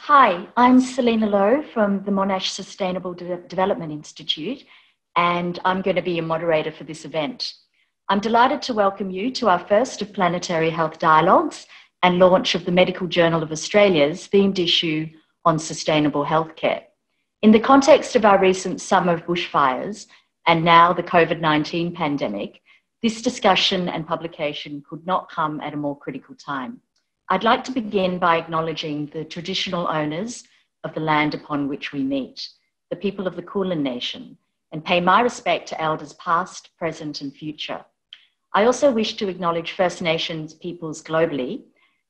Hi, I'm Selina Lowe from the Monash Sustainable Development Institute, and I'm going to be a moderator for this event. I'm delighted to welcome you to our first of Planetary Health Dialogues and launch of the Medical Journal of Australia's themed issue on sustainable healthcare. In the context of our recent summer of bushfires and now the COVID-19 pandemic, this discussion and publication could not come at a more critical time. I'd like to begin by acknowledging the traditional owners of the land upon which we meet, the people of the Kulin Nation, and pay my respect to elders past, present, and future. I also wish to acknowledge First Nations peoples globally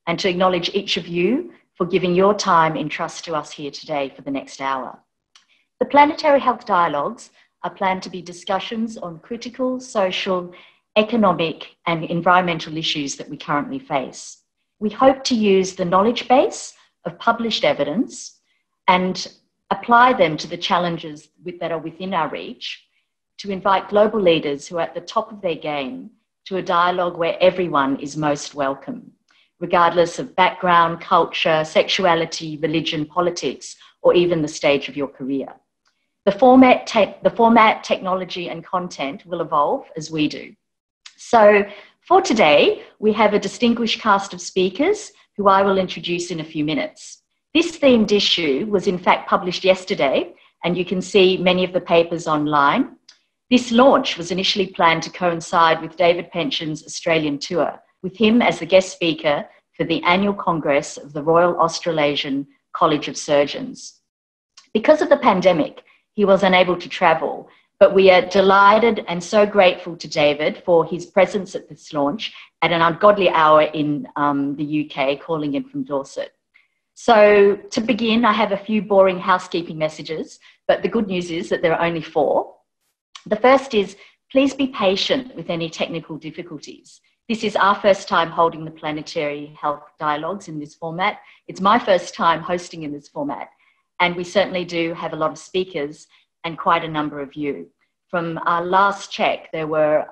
and to acknowledge each of you for giving your time in trust to us here today for the next hour. The Planetary Health Dialogues are planned to be discussions on critical, social, economic, and environmental issues that we currently face. We hope to use the knowledge base of published evidence and apply them to the challenges that are within our reach to invite global leaders who are at the top of their game to a dialogue where everyone is most welcome, regardless of background, culture, sexuality, religion, politics, or even the stage of your career. The format, technology, and content will evolve as we do. So for today, we have a distinguished cast of speakers who I will introduce in a few minutes. This themed issue was in fact published yesterday, and you can see many of the papers online. This launch was initially planned to coincide with David Pencheon's Australian tour, with him as the guest speaker for the annual Congress of the Royal Australasian College of Surgeons. Because of the pandemic, he was unable to travel, but we are delighted and so grateful to David for his presence at this launch at an ungodly hour in the UK, calling in from Dorset. So to begin, I have a few boring housekeeping messages, but the good news is that there are only 4. The first is, please be patient with any technical difficulties. This is our first time holding the Planetary Health Dialogues in this format. It's my first time hosting in this format, and we certainly do have a lot of speakers and quite a number of you. From our last check, there were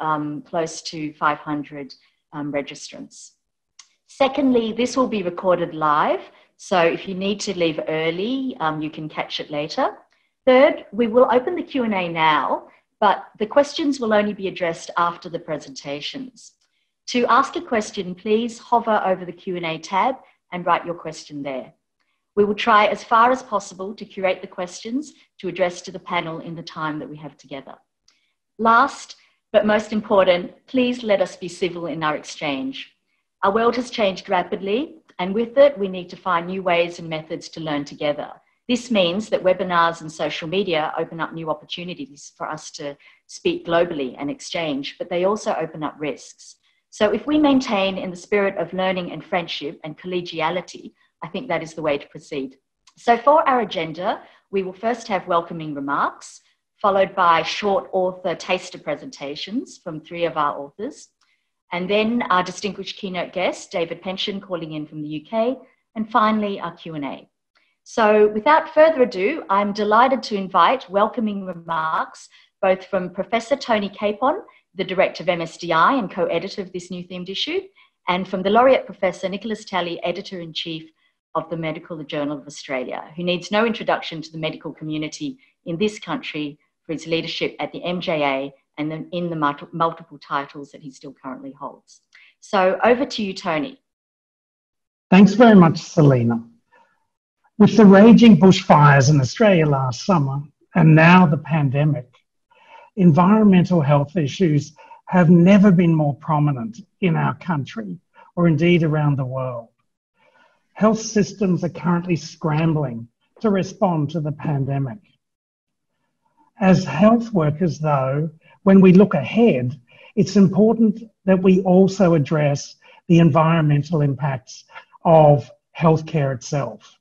close to 500 registrants. Secondly, this will be recorded live, so if you need to leave early, you can catch it later. Third, we will open the Q&A now, but the questions will only be addressed after the presentations. To ask a question, please hover over the Q&A tab and write your question there. We will try as far as possible to curate the questions to address to the panel in the time that we have together. Last, but most important, please let us be civil in our exchange. Our world has changed rapidly, and with it, we need to find new ways and methods to learn together. This means that webinars and social media open up new opportunities for us to speak globally and exchange, but they also open up risks. So if we maintain in the spirit of learning and friendship and collegiality, I think that is the way to proceed. So for our agenda, we will first have welcoming remarks, followed by short author taster presentations from 3 of our authors, and then our distinguished keynote guest, David Pencheon, calling in from the UK, and finally our Q&A. So without further ado, I'm delighted to invite welcoming remarks both from Professor Tony Capon, the Director of MSDI and co-editor of this new themed issue, and from the Laureate Professor Nicholas Talley, Editor-in-Chief of the Medical Journal of Australia, who needs no introduction to the medical community in this country for his leadership at the MJA and then in the multiple titles that he still currently holds. So over to you, Tony. Thanks very much, Selina. With the raging bushfires in Australia last summer and now the pandemic, environmental health issues have never been more prominent in our country or indeed around the world. Health systems are currently scrambling to respond to the pandemic. As health workers, though, when we look ahead, it's important that we also address the environmental impacts of healthcare itself.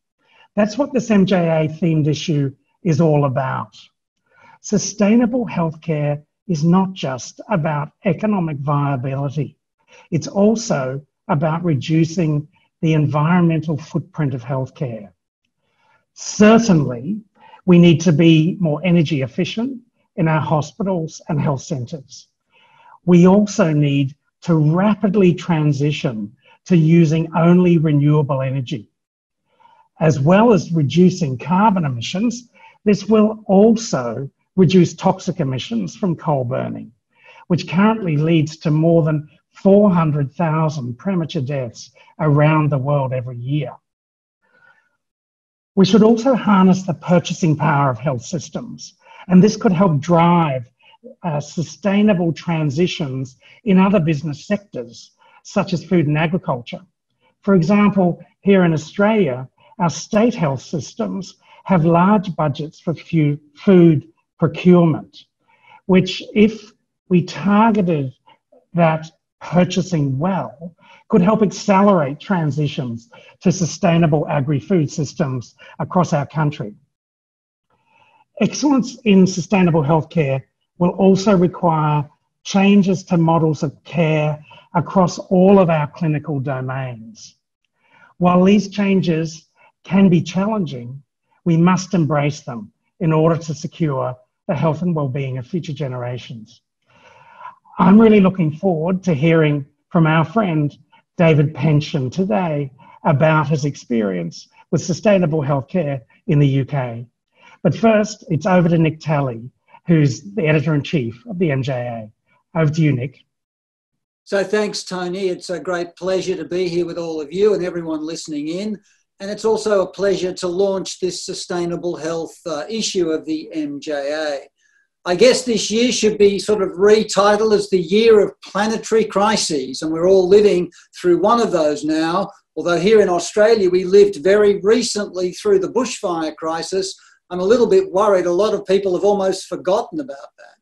That's what this MJA themed issue is all about. Sustainable healthcare is not just about economic viability. It's also about reducing the environmental footprint of healthcare. Certainly, we need to be more energy efficient in our hospitals and health centres. We also need to rapidly transition to using only renewable energy. As well as reducing carbon emissions, this will also reduce toxic emissions from coal burning, which currently leads to more than 400,000 premature deaths around the world every year. We should also harness the purchasing power of health systems, and this could help drive sustainable transitions in other business sectors, such as food and agriculture. For example, here in Australia, our state health systems have large budgets for food procurement, which, if we targeted that purchasing well, could help accelerate transitions to sustainable agri-food systems across our country. Excellence in sustainable healthcare will also require changes to models of care across all of our clinical domains. While these changes can be challenging, we must embrace them in order to secure the health and well-being of future generations. I'm really looking forward to hearing from our friend David Pencheon today about his experience with sustainable healthcare in the UK. But first, it's over to Nick Talley, who's the Editor-in-Chief of the MJA. Over to you, Nick. So thanks, Tony. It's a great pleasure to be here with all of you and everyone listening in. And it's also a pleasure to launch this sustainable health issue of the MJA. I guess this year should be sort of retitled as the year of planetary crises, and we're all living through one of those now. Although here in Australia, we lived very recently through the bushfire crisis. I'm a little bit worried a lot of people have almost forgotten about that.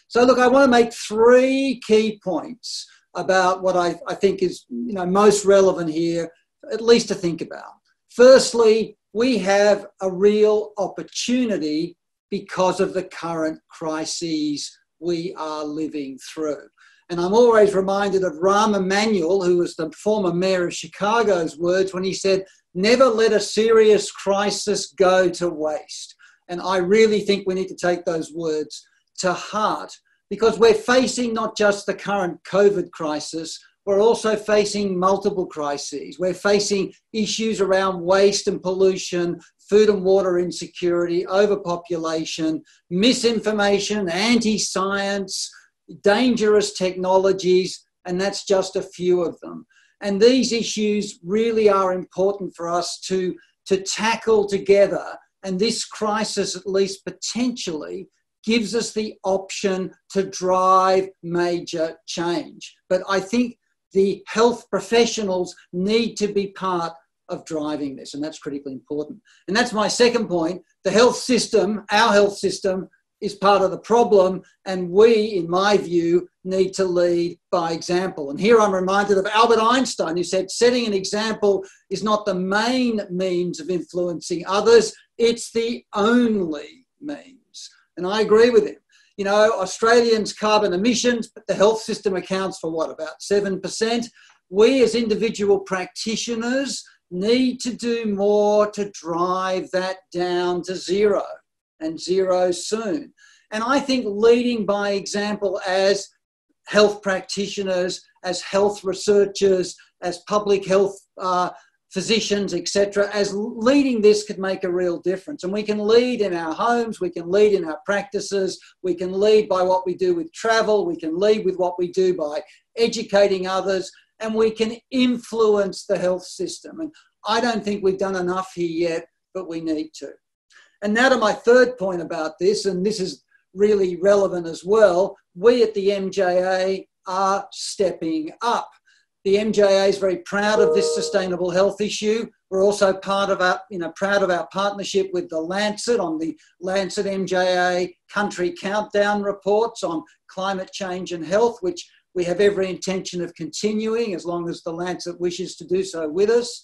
So look, I want to make 3 key points about what I think is most relevant here, at least to think about. Firstly, we have a real opportunity because of the current crises we are living through. And I'm always reminded of Rahm Emanuel, who was the former mayor of Chicago's words when he said, "Never let a serious crisis go to waste." And I really think we need to take those words to heart, because we're facing not just the current COVID crisis, we're also facing multiple crises. We're facing issues around waste and pollution, food and water insecurity, overpopulation, misinformation, anti-science, dangerous technologies, and that's just a few of them. And these issues really are important for us to tackle together. And this crisis, at least potentially, gives us the option to drive major change. But I think the health professionals need to be part of driving this, and that's critically important. And that's my second point. The health system, our health system, is part of the problem, and we, in my view, need to lead by example. And here I'm reminded of Albert Einstein, who said, setting an example is not the main means of influencing others, it's the only means. And I agree with him. You know, Australians' carbon emissions, but the health system accounts for what, about 7%? We as individual practitioners need to do more to drive that down to zero, and zero soon. And I think leading by example as health practitioners, as health researchers, as public health physicians, etc., as leading this could make a real difference. And we can lead in our homes, we can lead in our practices, we can lead by what we do with travel, we can lead with what we do by educating others, and we can influence the health system. And I don't think we've done enough here yet, but we need to. And now to my third point about this, and this is really relevant as well, we at the MJA are stepping up. The MJA is very proud of this sustainable health issue. We're also proud of our partnership with The Lancet on the Lancet MJA Country Countdown reports on climate change and health, which we have every intention of continuing as long as The Lancet wishes to do so with us.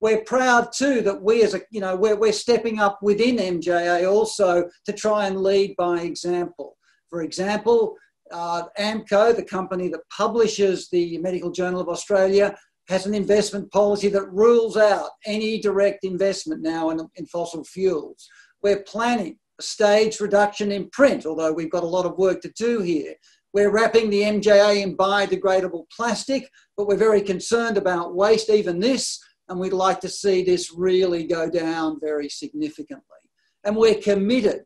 We're proud too that we as we're stepping up within MJA also to try and lead by example. For example, AMCO, the company that publishes the Medical Journal of Australia, has an investment policy that rules out any direct investment now in fossil fuels. We're planning a staged reduction in print, although we've got a lot of work to do here. We're wrapping the MJA in biodegradable plastic, but we're very concerned about waste, even this. and we'd like to see this really go down very significantly. And we're committed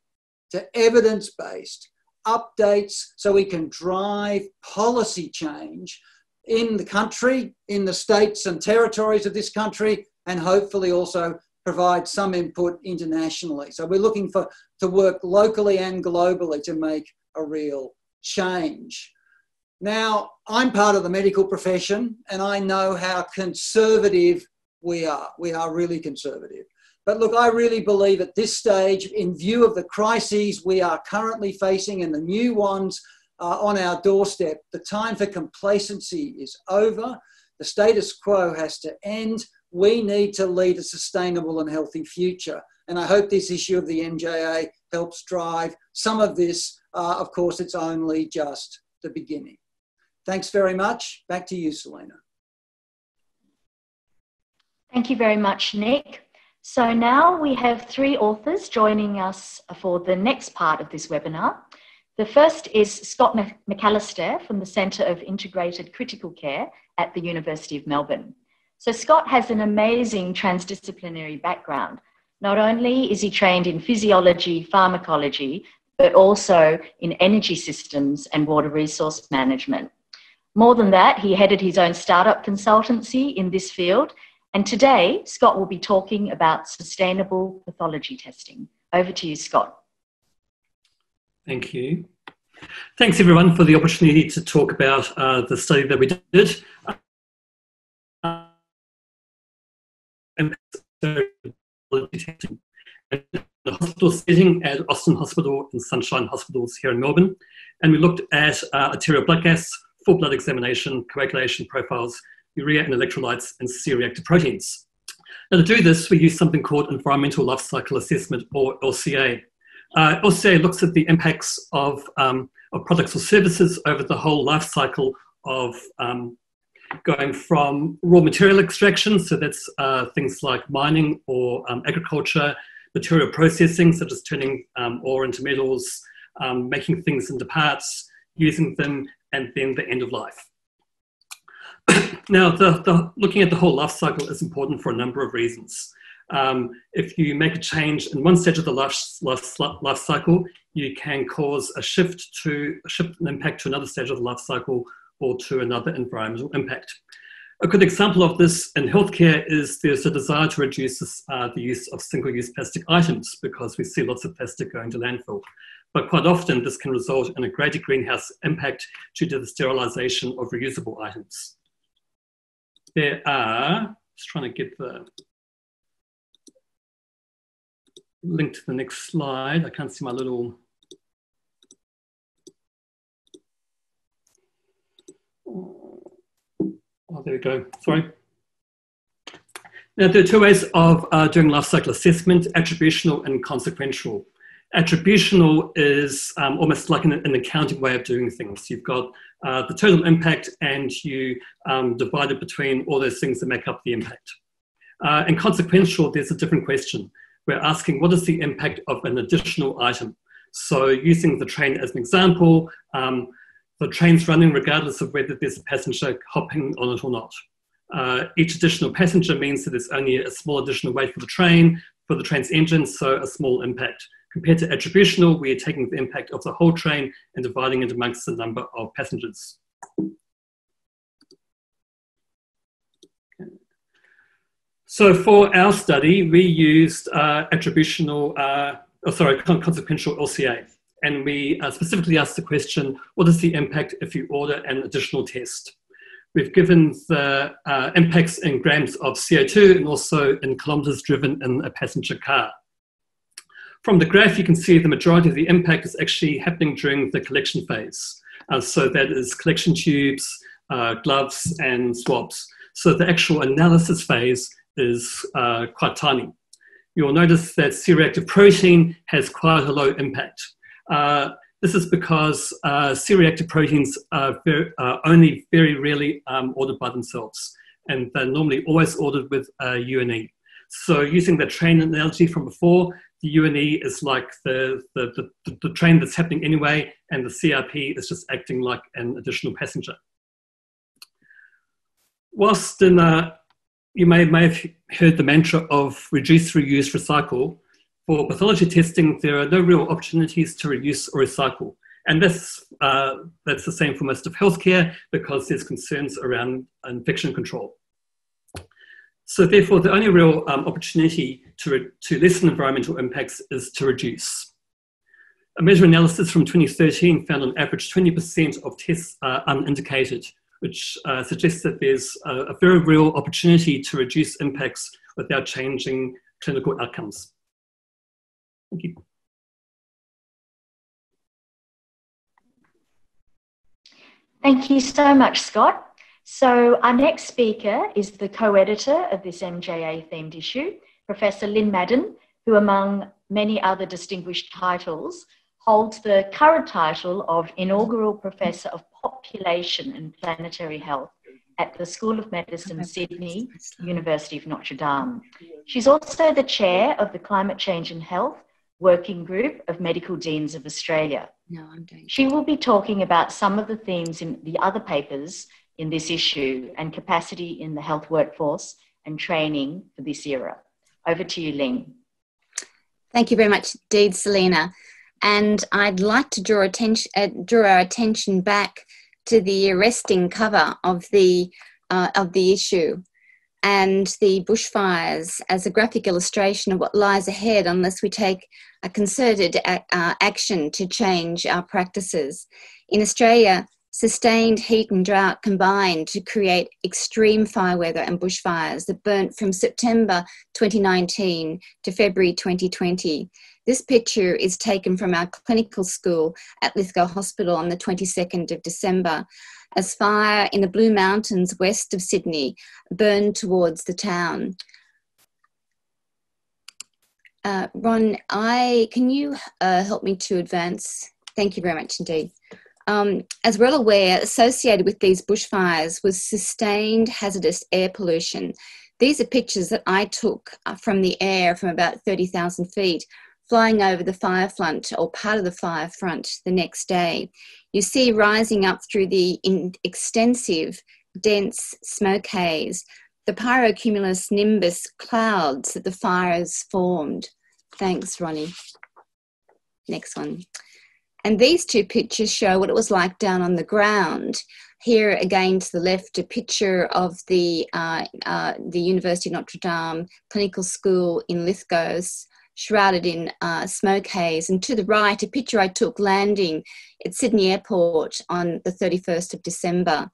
to evidence-based updates so we can drive policy change in the country, in the states and territories of this country, and hopefully also provide some input internationally. So we're looking to work locally and globally to make a real change. Now, I'm part of the medical profession and I know how conservative we are. We are really conservative. But look, I really believe at this stage, in view of the crises we are currently facing and the new ones on our doorstep, the time for complacency is over. The status quo has to end. We need to lead a sustainable and healthy future. And I hope this issue of the MJA helps drive some of this. Of course, it's only just the beginning. Thanks very much. Back to you, Selina. Thank you very much, Nick. So now we have three authors joining us for the next part of this webinar. The first is Scott McAlister from the Centre of Integrated Critical Care at the University of Melbourne. So Scott has an amazing transdisciplinary background. Not only is he trained in physiology, pharmacology, but also in energy systems and water resource management. More than that, he headed his own startup consultancy in this field. And today, Scott will be talking about sustainable pathology testing. Over to you, Scott. Thank you. Thanks, everyone, for the opportunity to talk about the study that we did. Testing in the hospital setting at Austin Hospital and Sunshine Hospitals here in Melbourne. And we looked at arterial blood gas, full blood examination, coagulation profiles, urea and electrolytes, and C-reactive proteins. Now, to do this, we use something called Environmental Life Cycle Assessment, or LCA. LCA looks at the impacts of products or services over the whole life cycle of going from raw material extraction, so that's things like mining or agriculture, material processing, such as turning ore into metals, making things into parts, using them, and then the end of life. Now, looking at the whole life cycle is important for a number of reasons. If you make a change in one stage of the life cycle, you can cause a shift an impact to another stage of the life cycle or to another environmental impact. A good example of this in healthcare is there's a desire to reduce the use of single-use plastic items because we see lots of plastic going to landfill. But quite often this can result in a greater greenhouse impact due to the sterilisation of reusable items. There are, just trying to get the link to the next slide. I can't see my little, oh, there we go, sorry. Now, there are two ways of doing life cycle assessment: attributional and consequential. Attributional is almost like an accounting way of doing things. You've got the total impact and you divide it between all those things that make up the impact. And consequential, there's a different question. We're asking, what is the impact of an additional item? So using the train as an example, the train's running regardless of whether there's a passenger hopping on it or not. Each additional passenger means that there's only a small additional weight for the train's engine, so a small impact. Compared to attributional, we are taking the impact of the whole train and dividing it amongst the number of passengers. So for our study, we used consequential LCA. And we specifically asked the question, what is the impact if you order an additional test? We've given the impacts in grams of CO2 and also in kilometres driven in a passenger car. From the graph, you can see the majority of the impact is actually happening during the collection phase. So that is collection tubes, gloves, and swabs. So the actual analysis phase is quite tiny. You'll notice that C-reactive protein has quite a low impact. This is because C-reactive proteins are only very rarely ordered by themselves, and they're normally always ordered with UNE. So using the train analogy from before, the UNE is like the train that's happening anyway, and the CRP is just acting like an additional passenger. Whilst in you may have heard the mantra of reduce, reuse, recycle. For pathology testing, there are no real opportunities to reduce or recycle. And that's the same for most of healthcare because there's concerns around infection control. So therefore, the only real opportunity to lessen environmental impacts is to reduce. A meta-analysis from 2013 found on average 20% of tests are unindicated, which suggests that there's a very real opportunity to reduce impacts without changing clinical outcomes. Thank you. Thank you so much, Scott. So our next speaker is the co-editor of this MJA-themed issue, Professor Lynne Madden, who among many other distinguished titles, holds the current title of Inaugural Professor of Population and Planetary Health at the School of Medicine, Sydney, University of Notre Dame. She's also the chair of the Climate Change and Health Working Group of Medical Deans of Australia. She will be talking about some of the themes in the other papers in this issue and capacity in the health workforce and training for this era. Over to you, Lynne. Thank you very much indeed, Selina. And I'd like to draw our attention back to the arresting cover of the issue and the bushfires as a graphic illustration of what lies ahead unless we take a concerted action to change our practices. In Australia, sustained heat and drought combined to create extreme fire weather and bushfires that burnt from September 2019 to February 2020. This picture is taken from our clinical school at Lithgow Hospital on the 22nd of December, as fire in the Blue Mountains west of Sydney burned towards the town. Ron, can you help me to advance? Thank you very much indeed. As we're all aware, associated with these bushfires was sustained hazardous air pollution. These are pictures that I took from the air from about 30,000 feet, flying over the fire front or part of the fire front the next day. You see rising up through the extensive, dense smoke haze, the pyrocumulus nimbus clouds that the fires formed. Thanks, Ronnie. Next one. And these two pictures show what it was like down on the ground. Here again to the left, a picture of the University of Notre Dame Clinical School in Lithgow, shrouded in smoke haze. And to the right, a picture I took landing at Sydney Airport on the 31st of December.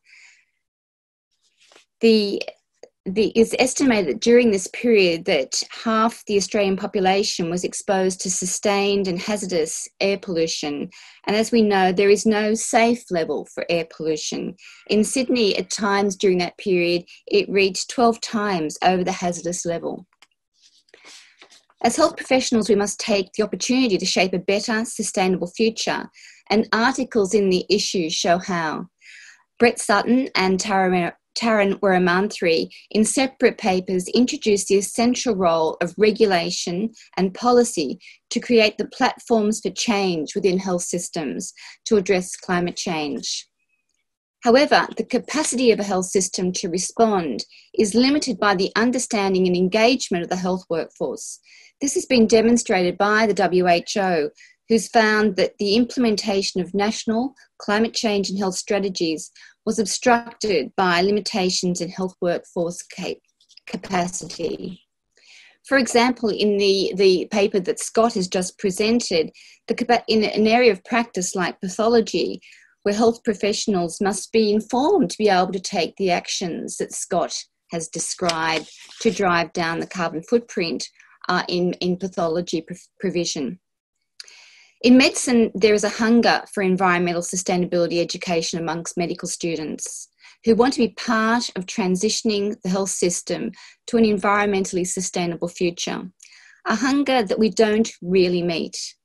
It's estimated that during this period that half the Australian population was exposed to sustained and hazardous air pollution. And as we know, there is no safe level for air pollution. In Sydney, at times during that period, it reached 12 times over the hazardous level. As health professionals, we must take the opportunity to shape a better, sustainable future, and articles in the issue show how. Brett Sutton and Taran Wiramanthri, in separate papers, introduced the essential role of regulation and policy to create the platforms for change within health systems to address climate change. However, the capacity of a health system to respond is limited by the understanding and engagement of the health workforce. This has been demonstrated by the WHO, who's found that the implementation of national climate change and health strategies was obstructed by limitations in health workforce capacity. For example, in the paper that Scott has just presented, in an area of practice like pathology, where health professionals must be informed to be able to take the actions that Scott has described to drive down the carbon footprint in pathology provision. In medicine, there is a hunger for environmental sustainability education amongst medical students who want to be part of transitioning the health system to an environmentally sustainable future, a hunger that we don't really meet.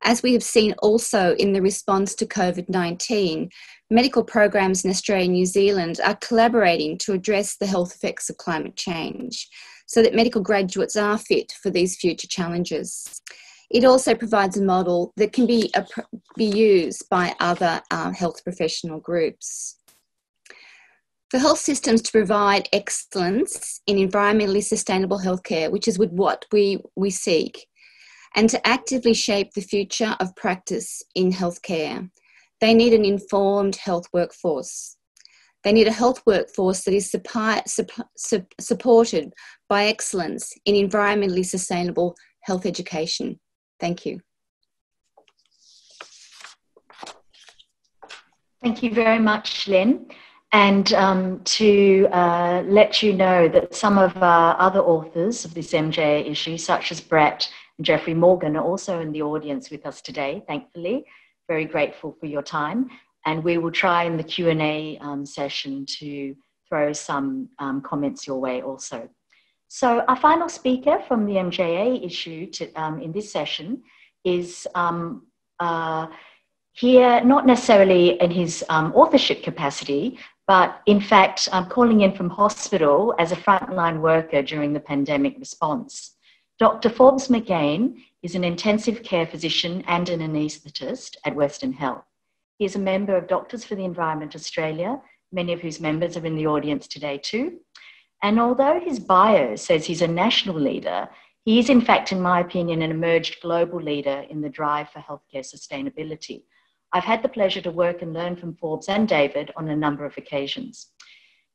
As we have seen also in the response to COVID-19, medical programs in Australia and New Zealand are collaborating to address the health effects of climate change so that medical graduates are fit for these future challenges. It also provides a model that can be used by other health professional groups. For health systems to provide excellence in environmentally sustainable healthcare, which is what we seek, and to actively shape the future of practice in healthcare, they need an informed health workforce. They need a health workforce that is supported by excellence in environmentally sustainable health education. Thank you. Thank you very much, Lynne. And to let you know that some of our other authors of this MJA issue, such as Brett and Jeffrey Morgan, are also in the audience with us today, thankfully. Very grateful for your time. And we will try in the Q&A session to throw some comments your way also. So our final speaker from the MJA issue in this session is here, not necessarily in his authorship capacity, but in fact, calling in from hospital as a frontline worker during the pandemic response. Dr. Forbes McGain is an intensive care physician and an anaesthetist at Western Health. He is a member of Doctors for the Environment Australia, many of whose members are in the audience today too. And although his bio says he's a national leader, he is in fact, in my opinion, an emerged global leader in the drive for healthcare sustainability. I've had the pleasure to work and learn from Forbes and David on a number of occasions.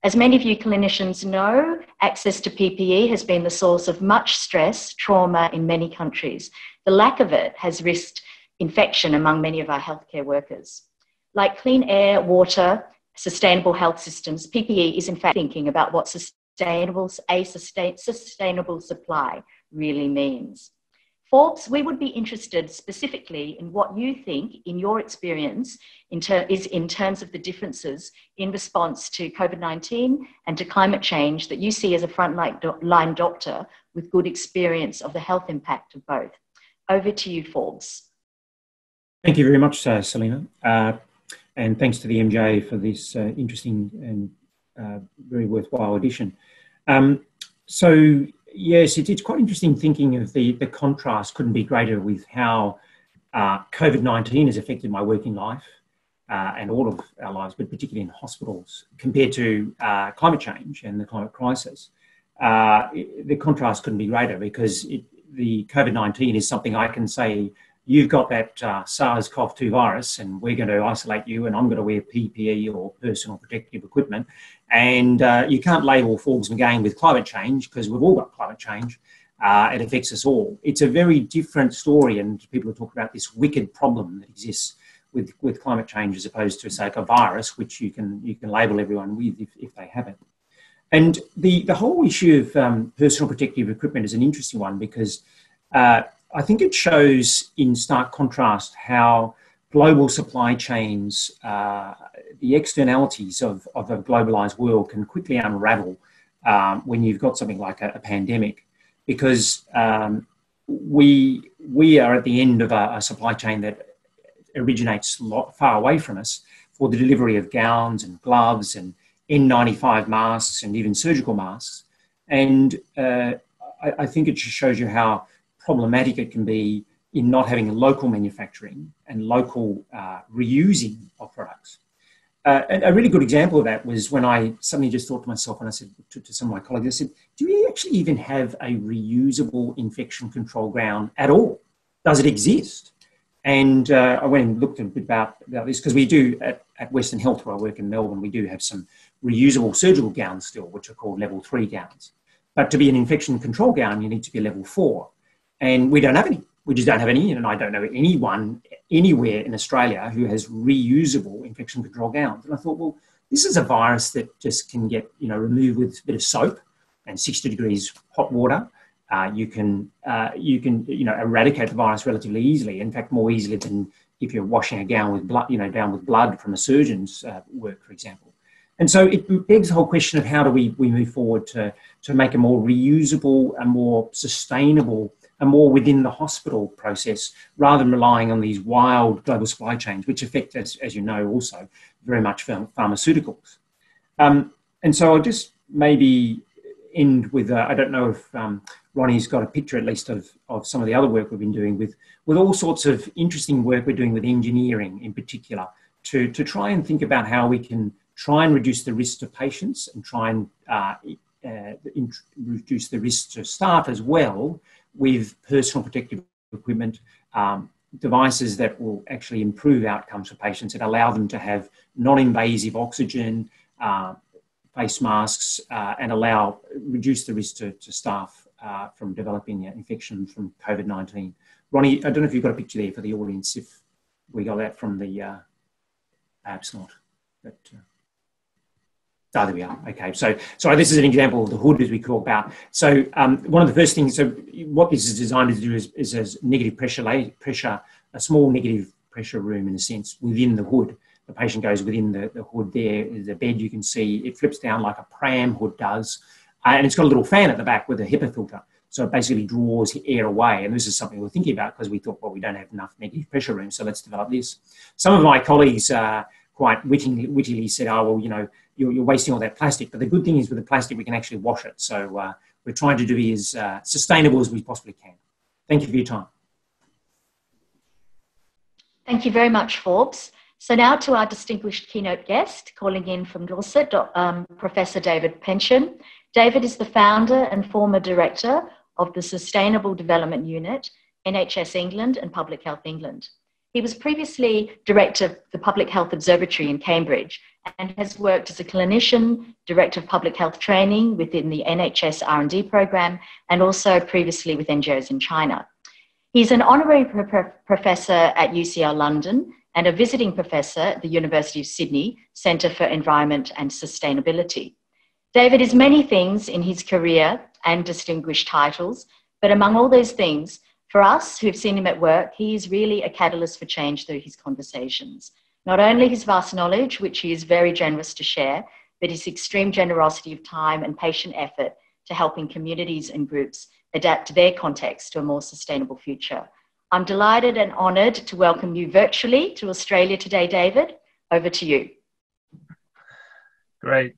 As many of you clinicians know, access to PPE has been the source of much stress, trauma in many countries. The lack of it has risked infection among many of our healthcare workers. Like clean air, water, sustainable health systems, PPE is in fact thinking about what sustainable supply really means. Forbes, we would be interested specifically in what you think, in your experience, in terms of the differences in response to COVID-19 and to climate change that you see as a frontline doctor with good experience of the health impact of both. Over to you, Forbes. Thank you very much, Selina. And thanks to the MJ for this interesting and very worthwhile edition. Yes, it's quite interesting thinking of the contrast couldn't be greater with how COVID-19 has affected my working life and all of our lives, but particularly in hospitals, compared to climate change and the climate crisis. The contrast couldn't be greater because the COVID-19 is something I can say, you've got that SARS-CoV-2 virus and we're going to isolate you and I'm going to wear PPE or personal protective equipment. And you can't label Forbes McGain with climate change because we've all got climate change. It affects us all. It's a very different story, and people talk about this wicked problem that exists with climate change as opposed to, say, a virus, which you can label everyone with if they have it. And the whole issue of personal protective equipment is an interesting one because I think it shows in stark contrast how global supply chains, the externalities of a globalised world can quickly unravel when you've got something like a pandemic, because we are at the end of a supply chain that originates far away from us for the delivery of gowns and gloves and N95 masks and even surgical masks. And I think it just shows you how problematic it can be in not having local manufacturing and local reusing of products. And a really good example of that was when I suddenly just thought to myself, and I said to some of my colleagues, I said, do we actually even have a reusable infection control gown at all? Does it exist? And I went and looked a bit about this because we do, at Western Health, where I work in Melbourne, we do have some reusable surgical gowns still, which are called level 3 gowns. But to be an infection control gown, you need to be level 4. And we don't have any. We just don't have any, and I don't know anyone anywhere in Australia who has reusable infection control gowns. And I thought, well, this is a virus that just can get, removed with a bit of soap and 60 degrees hot water. You can eradicate the virus relatively easily. In fact, more easily than if you're washing a gown with blood, down with blood from a surgeon's work, for example. And so it begs the whole question of how do we move forward to make a more reusable, a more sustainable, and more within the hospital process, rather than relying on these wild global supply chains, which affect, as you know, also very much pharmaceuticals. And so I'll just maybe end with, I don't know if Ronnie's got a picture at least of some of the other work we've been doing with all sorts of interesting work we're doing with engineering in particular, to try and think about how we can try and reduce the risk to patients and try and reduce the risk to staff as well with personal protective equipment, devices that will actually improve outcomes for patients and allow them to have non-invasive oxygen, face masks, and reduce the risk to staff from developing infection from COVID-19. Ronnie, I don't know if you've got a picture there for the audience, if we got that from the, perhaps not, but there we are. Okay, so this is an example of the hood as we talk about. So one of the first things, so what this is designed to do is as negative pressure, a small negative pressure room in a sense within the hood. The patient goes within the hood there, is a bed you can see. It flips down like a pram hood does. And it's got a little fan at the back with a HEPA filter. So it basically draws air away. And this is something we're thinking about because we thought, well, we don't have enough negative pressure rooms, so let's develop this. Some of my colleagues quite wittily said, oh, well, you know, you're wasting all that plastic. But the good thing is with the plastic, we can actually wash it. So we're trying to be as sustainable as we possibly can. Thank you for your time. Thank you very much, Forbes. So now to our distinguished keynote guest, calling in from Dorset, Professor David Pencheon. David is the founder and former director of the Sustainable Development Unit, NHS England and Public Health England. He was previously director of the Public Health Observatory in Cambridge and has worked as a clinician, director of public health training within the NHS R&D program, and also previously with NGOs in China. He's an honorary professor at UCL London and a visiting professor at the University of Sydney Centre for Environment and Sustainability. David is many things in his career and distinguished titles, but among all those things, for us who've seen him at work, he is really a catalyst for change through his conversations. Not only his vast knowledge, which he is very generous to share, but his extreme generosity of time and patient effort to helping communities and groups adapt their context to a more sustainable future. I'm delighted and honoured to welcome you virtually to Australia today, David. Over to you. Great.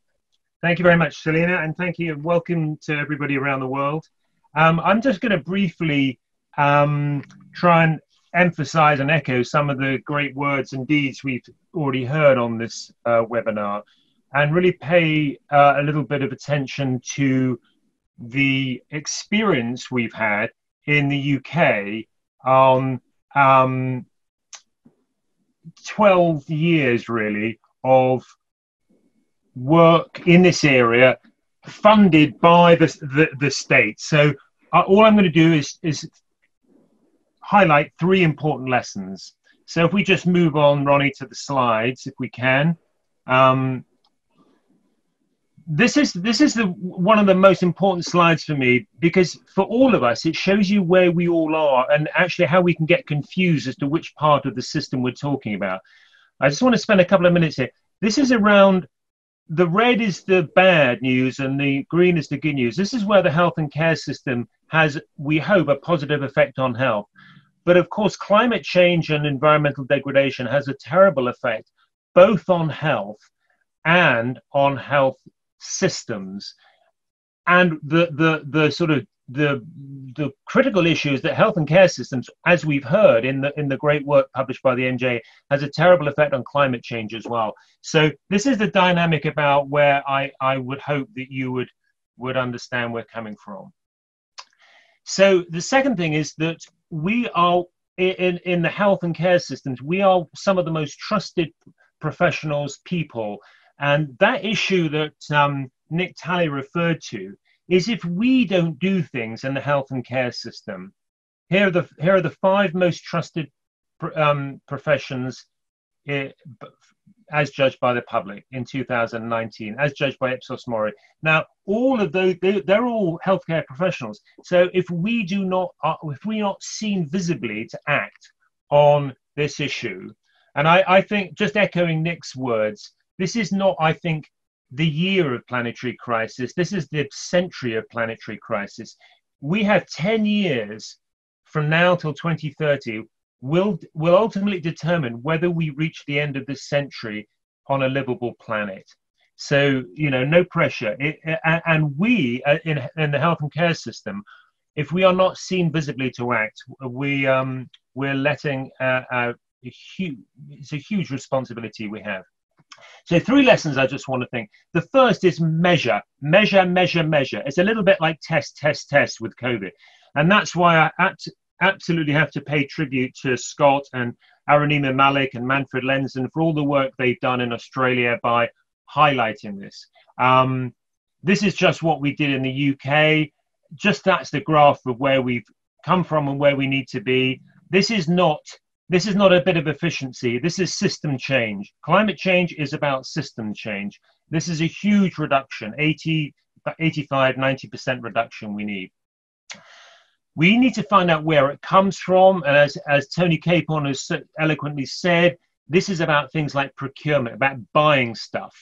Thank you very much, Selina, and thank you and welcome to everybody around the world. I'm just going to briefly try and emphasize and echo some of the great words and deeds we've already heard on this webinar, and really pay a little bit of attention to the experience we've had in the UK on 12 years really of work in this area funded by the state. So all I'm going to do is highlight three important lessons. So if we just move on, Ronnie, to the slides, if we can. This is one of the most important slides for me, because for all of us, it shows you where we all are and actually how we can get confused as to which part of the system we're talking about. I just want to spend a couple of minutes here. This is around, the red is the bad news and the green is the good news. This is where the health and care system has, we hope, a positive effect on health. But of course, climate change and environmental degradation has a terrible effect, both on health and on health systems. And the sort of the critical issue is that health and care systems, as we've heard in the great work published by the MJ, has a terrible effect on climate change as well. So this is the dynamic about where I would hope that you would understand we're coming from. So the second thing is that we are in the health and care systems, we are some of the most trusted professionals, people. And that issue that Nick Talley referred to is if we don't do things in the health and care system. Here are the 5 most trusted professions as judged by the public in 2019, as judged by Ipsos Mori. Now, all of those, they're all healthcare professionals. So if we're not seen visibly to act on this issue, and I think, just echoing Nick's words, this is not, I think, the year of planetary crisis. This is the century of planetary crisis. We have 10 years from now till 2030 will ultimately determine whether we reach the end of this century on a livable planet. So, you know, no pressure. And we, in the health and care system, if we are not seen visibly to act, we're letting it's a huge responsibility we have. So 3 lessons I just want to think. The first is measure. It's a little bit like test with COVID. And that's why I absolutely have to pay tribute to Scott and Aranima Malik and Manfred Lenzen for all the work they've done in Australia by highlighting this. This is just what we did in the UK. Just that's the graph of where we've come from and where we need to be. This is not a bit of efficiency. This is system change. Climate change is about system change. This is a huge reduction, 80, 85, 90% reduction we need. We need to find out where it comes from. And as Tony Capon has so eloquently said, this is about things like procurement, about buying stuff.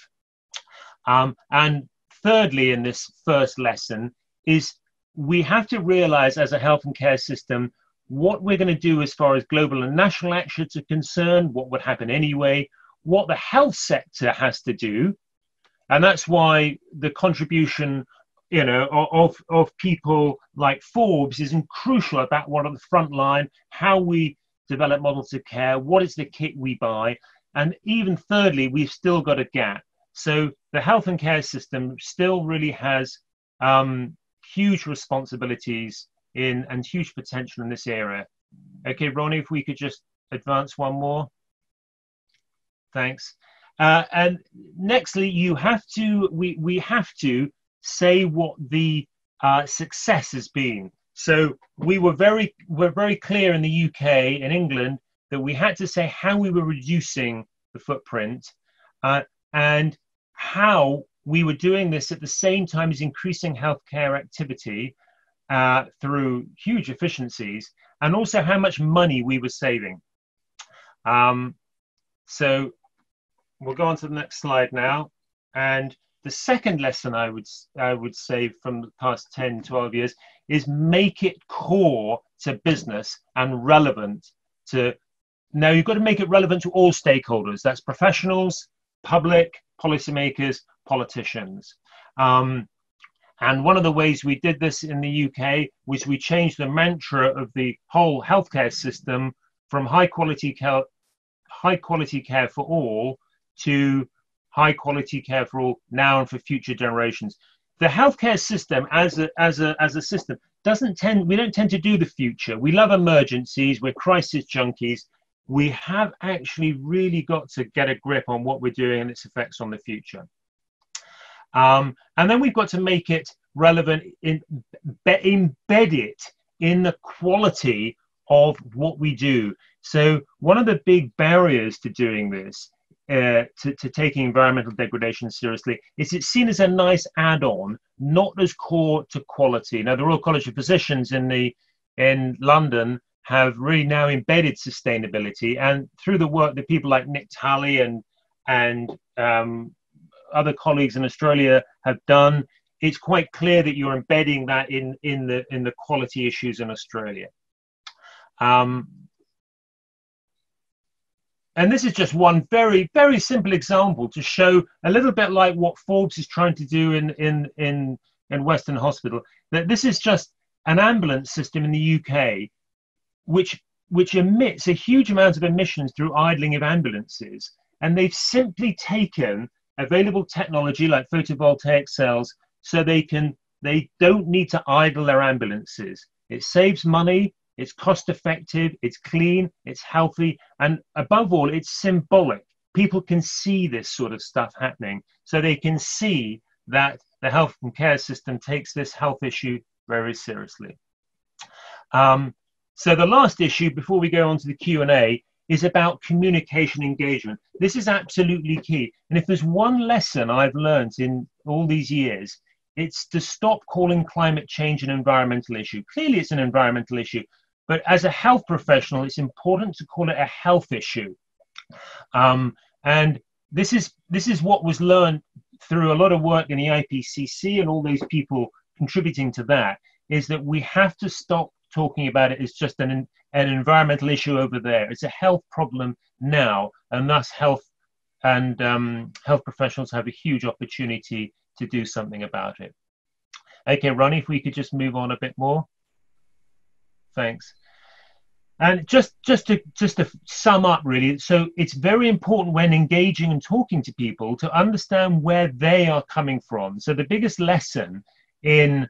And thirdly, in this first lesson, is we have to realize as a health and care system what we're going to do as far as global and national actions are concerned, what would happen anyway, what the health sector has to do. And that's why the contribution, you know, of people like Forbes is crucial about what on the front line, how we develop models of care, what is the kit we buy. And even thirdly, we've still got a gap. So the health and care system still really has huge responsibilities and huge potential in this area. Okay, Ronnie, if we could just advance one more. Thanks. And nextly, we have to say what the success has been. So we're very clear in the UK, in England, that we had to say how we were reducing the footprint and how we were doing this at the same time as increasing healthcare activity through huge efficiencies, and also how much money we were saving. So we'll go on to the next slide now. And the second lesson I would say from the past 10, 12 years is make it core to business and relevant to, now you've got to make it relevant to all stakeholders. That's professionals, public, policymakers, politicians. And one of the ways we did this in the UK was we changed the mantra of the whole healthcare system from high quality care for all to high quality care for all now and for future generations. The healthcare system as a system we don't tend to do the future. We love emergencies, we're crisis junkies. We have actually really got to get a grip on what we're doing and its effects on the future. And then we've got to make it relevant, embed it in the quality of what we do. So one of the big barriers to doing this, to taking environmental degradation seriously, is it's seen as a nice add-on, not as core to quality. Now, the Royal College of Physicians in London have really now embedded sustainability, and through the work that people like Nick Talley and other colleagues in Australia have done, it's quite clear that you're embedding that in the quality issues in Australia. And this is just one very, very simple example to show a little bit like what Forbes is trying to do in Western Hospital, that this is just an ambulance system in the UK which emits a huge amount of emissions through idling of ambulances. And they've simply taken available technology like photovoltaic cells so they don't need to idle their ambulances. It saves money, it's cost effective, it's clean, it's healthy, and above all, it's symbolic. People can see this sort of stuff happening, so they can see that the health and care system takes this health issue very seriously. So the last issue before we go on to the Q&A is about communication engagement. This is absolutely key. And if there's one lesson I've learned in all these years, it's to stop calling climate change an environmental issue. Clearly it's an environmental issue, but as a health professional, it's important to call it a health issue. And this is what was learned through a lot of work in the IPCC and all those people contributing to that, is that we have to stop talking about it as just an environmental issue over there. It's a health problem now, and thus health professionals have a huge opportunity to do something about it. Okay, Ronnie, if we could just move on a bit more. Thanks. And just to sum up, really, so it's very important when engaging and talking to people to understand where they are coming from. So the biggest lesson in,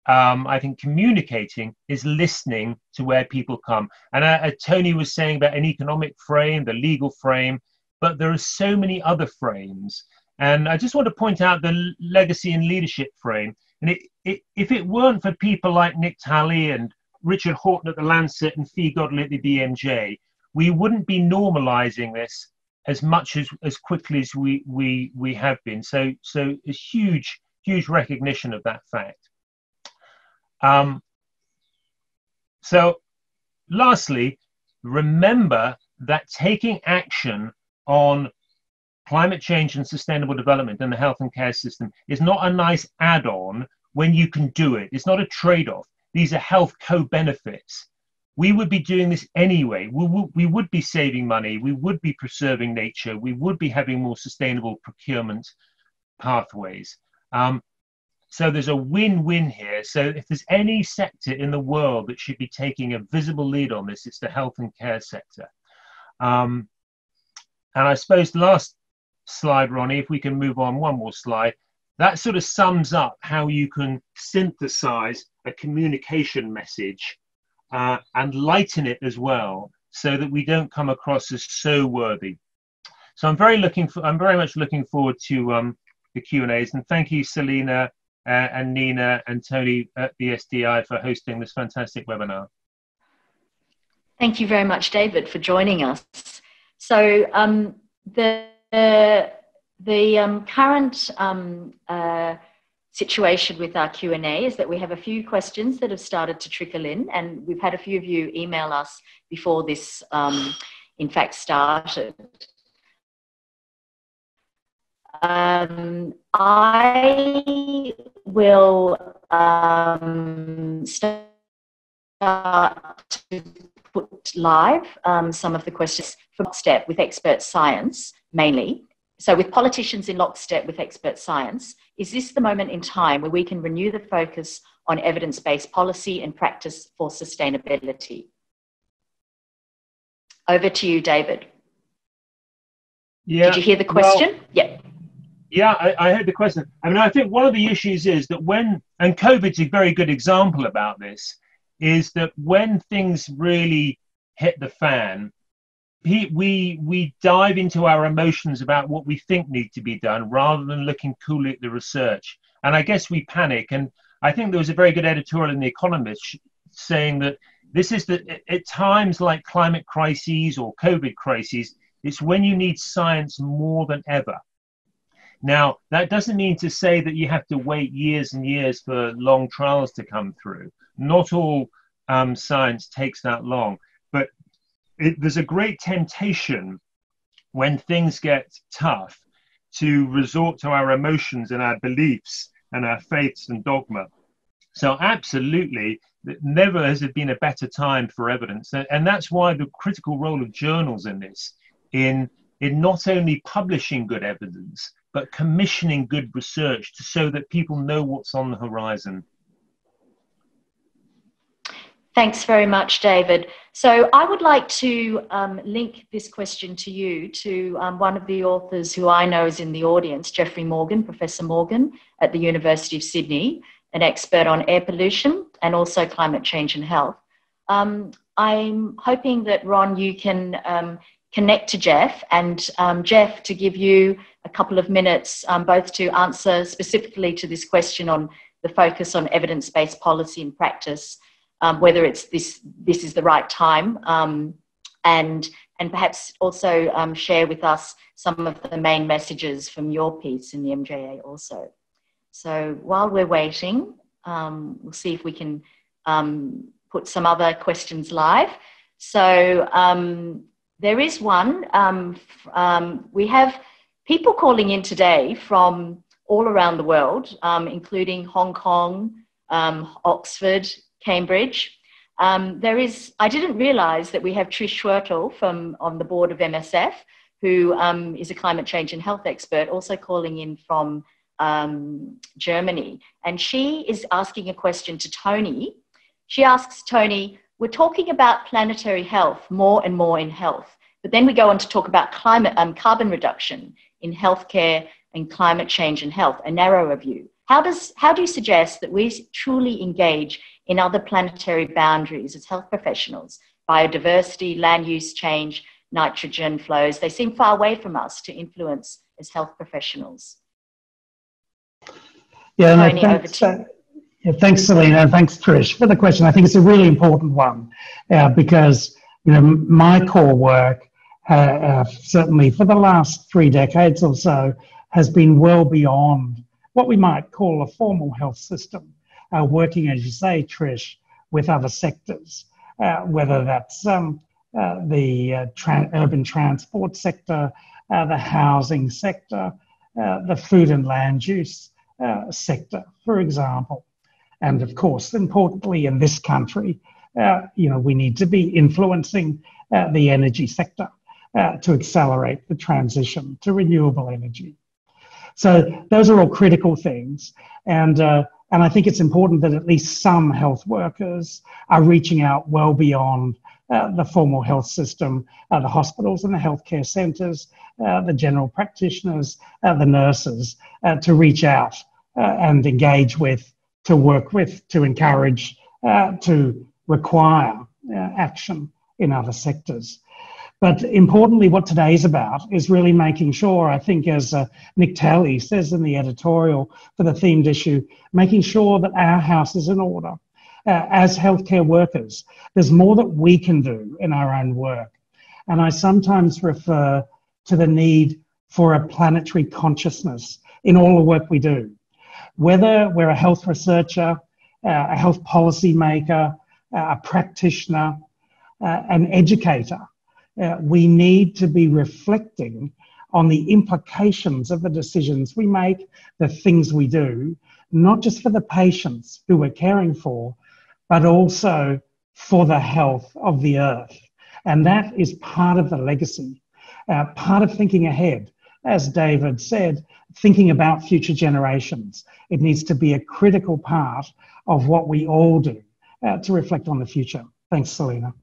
I think, communicating is listening to where people come. And Tony was saying about an economic frame, the legal frame, but there are so many other frames. And I just want to point out the legacy and leadership frame. And if it weren't for people like Nick Talley and Richard Horton at the Lancet and Fee Godley at the BMJ, we wouldn't be normalizing this as much as quickly as we have been. So a huge recognition of that fact. So lastly, remember that taking action on climate change and sustainable development in the health and care system is not a nice add-on when you can do it. It's not a trade-off. These are health co-benefits. We would be doing this anyway. We would be saving money. We would be preserving nature. We would be having more sustainable procurement pathways. So there's a win-win here. So if there's any sector in the world that should be taking a visible lead on this, it's the health and care sector. And I suppose the last slide, Ronnie, if we can move on one more slide, that sort of sums up how you can synthesize a communication message and lighten it as well, so that we don't come across as so worthy. So I'm very much looking forward to the Q&As, and thank you, Selina and Nina and Tony at the SDI for hosting this fantastic webinar. Thank you very much, David, for joining us. So the current situation with our Q&A is that we have a few questions that have started to trickle in, and we've had a few of you email us before this, in fact, started. I will start to put live some of the questions from lockstep with expert science, mainly. So with politicians in lockstep with expert science, is this the moment in time where we can renew the focus on evidence-based policy and practice for sustainability? Over to you, David. Yeah. Did you hear the question? Well, yeah. Yeah, I heard the question. I mean, I think one of the issues is that and COVID's a very good example about this, is that when things really hit the fan, we dive into our emotions about what we think need to be done rather than looking coolly at the research. And I guess we panic. And I think there was a very good editorial in The Economist saying that this is at times like climate crises or COVID crises, it's when you need science more than ever. Now, that doesn't mean to say that you have to wait years and years for long trials to come through. Not all science takes that long. But there's a great temptation when things get tough to resort to our emotions and our beliefs and our faiths and dogma. So absolutely, never has it been a better time for evidence. And that's why the critical role of journals in this, in not only publishing good evidence, but commissioning good research so that people know what's on the horizon. Thanks very much, David. So I would like to link this question to you, to one of the authors who I know is in the audience, Geoffrey Morgan, Professor Morgan at the University of Sydney, an expert on air pollution and also climate change and health. I'm hoping that, Ron, you can connect to Jeff, and Jeff, to give you a couple of minutes both to answer specifically to this question on the focus on evidence-based policy and practice, whether it's this is the right time, and perhaps also share with us some of the main messages from your piece in the MJA also. So while we're waiting, we'll see if we can put some other questions live. So there is one. We have people calling in today from all around the world, including Hong Kong, Oxford, Cambridge. I didn't realise that we have Trish Schwertel on the board of MSF, who is a climate change and health expert, also calling in from Germany. And she is asking a question to Tony. She asks, Tony, we're talking about planetary health more and more in health, but then we go on to talk about carbon reduction in healthcare and climate change and health, a narrower view. How do you suggest that we truly engage in other planetary boundaries as health professionals? Biodiversity, land use change, nitrogen flows, they seem far away from us to influence as health professionals. Yeah, Tony, over to you. Thanks, Selina, and thanks, Trish, for the question. I think it's a really important one because my core work, certainly for the last 3 decades or so, has been well beyond what we might call a formal health system, working, as you say, Trish, with other sectors, whether that's the urban transport sector, the housing sector, the food and land use sector, for example. And of course, importantly in this country, we need to be influencing the energy sector to accelerate the transition to renewable energy. So those are all critical things. And I think it's important that at least some health workers are reaching out well beyond the formal health system, the hospitals and the healthcare centres, the general practitioners, the nurses, to reach out and engage with, to work with, to encourage, to require action in other sectors. But importantly, what today's about is really making sure, I think as Nick Talley says in the editorial for the themed issue, making sure that our house is in order. As healthcare workers, there's more that we can do in our own work. And I sometimes refer to the need for a planetary consciousness in all the work we do. Whether we're a health researcher, a health policy maker, a practitioner, an educator, we need to be reflecting on the implications of the decisions we make, the things we do, not just for the patients who we're caring for, but also for the health of the earth. And that is part of the legacy, part of thinking ahead. As David said, thinking about future generations. It needs to be a critical part of what we all do to reflect on the future. Thanks, Selina.